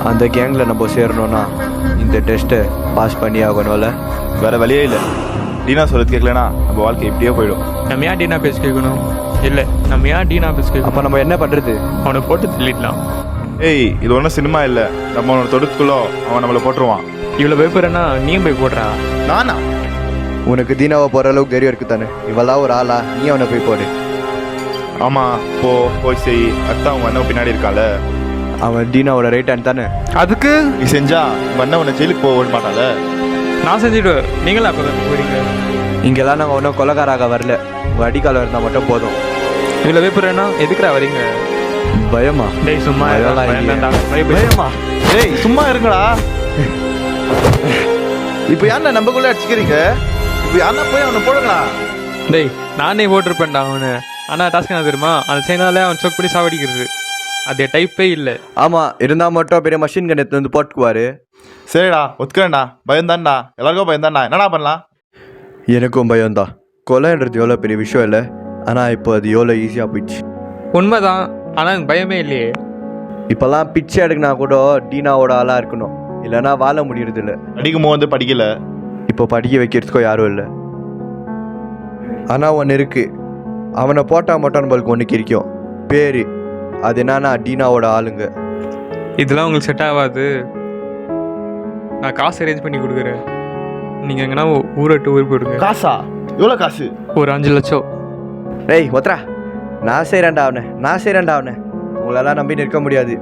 அந்த கேங்கில் நம்ம சேரணும்னா இந்த டெஸ்ட்டை பாஸ் பண்ணி ஆகணும்ல. வேறு வழியே இல்லை. டீனா சொல்கிறது கேட்கலனா நம்ம வாழ்க்கை இப்படியே போயிடும். நம்ம ஏன் டீனா பேச கேட்கணும்? இல்லை, நம்ம ஏன் டீனா பேச கேட்கணும்? அப்போ நம்ம என்ன பண்ணுறது? அவனை போட்டு தள்ளிடலாம். ஏய், இது ஒன்றும் சினிமா இல்லை. நம்ம அவனை தொடுத்துக்குள்ளோ அவன் நம்மளை போட்டுருவான். இவ்வளோ பயப்படுறேன்னா நீயும் போய் போடுறா. நானா? உனக்கு தீனாவை போகிற அளவுக்கு தைரியம் இருக்கு தானே? இவெல்லாம் ஒரு ஆளா? நீ அவனை போய் போடு. ஆமாம், போய் செய். அத்தான் உங்கள் அண்ணன் பின்னாடி இருக்கால. அவன் தீனாவோட ரைட் ஹேண்ட் தானே. அதுக்கு நீ செஞ்சா உங்கள் அண்ணன் உன்னை ஜெயிலுக்கு போக விட மாட்டால. நான் செஞ்சுடுவேன். நீங்களா அப்போ போகிறீங்க? இங்கெல்லாம் நாங்கள் ஒன்றும் கொலகாராக வரல. உங்கள் அடிக்காலம் இருந்தால் மட்டும் போதும். இவ்வளோ பயப்படுறேன்னா எதுக்குடா வரீங்க? பயமா? டேய் சும்மா அதெல்லாம் இல்லையே. பயமா? டேய் சும்மா இருங்கடா. இப்போ யாருன்னா நம்மக்குள்ளே அடிச்சுக்கிறீங்க? இப்போ யாருன்னா போய் அவனை போடுங்களா? டேய் நானே போட்டிருப்பேன்டா அவனு. ஆனால் டாஸ்க் என்ன தெரியுமா? அதை செய்யனாலே அவன் சோக் பண்ணி சாவடிக்கிறது. அது டைப்பே இல்லை. ஆமாம், இருந்தால் மட்டும் பெரிய மஷின் கன் எடுத்து வந்து போட்டுக்குவாரு. சரிடா, ஒத்துக்கிறேன்டா. பயந்தான்டா, எல்லாருக்கும் பயந்தான்டா. என்னடா பண்ணலாம்? எனக்கும் பயம்தான். கொலைன்றது எவ்வளோ பெரிய விஷயம் இல்லை. ஆனால் இப்போ அது எவ்வளோ ஈஸியாக போயிடுச்சு. உண்மைதான், ஆனால் எனக்கு பயமே இல்லையே. இப்போல்லாம் பிச்சை எடுக்கினா கூட டீனாவோட ஆளாக இருக்கணும், இல்லைன்னா வாழ முடியறது இல்லை. அடிக்கும் போது படிக்கல. இப்போ படிக்க வைக்கிறதுக்கோ யாரும் இல்லை. ஆனால் ஒன்று இருக்குது. அவனை போட்டால் மட்டும் நம்மளுக்கு ஒன்று கிடைக்கும் பேர். அது என்னன்னா டீனாவோட ஆளுங்க. இதெல்லாம் உங்களுக்கு செட் ஆகாது. நான் காசு அரேஞ்ச் பண்ணி கொடுக்குறேன். நீங்கள் எங்கன்னா ஊரட்டு ஊர் போடுங்க. காசா? எவ்வளோ காசு? ஒரு 5 லட்சம். டேய் ஒத்ரா, நான் செய்கிறேன்டா அவனை. உங்களெல்லாம் நம்பி நிற்க முடியாது.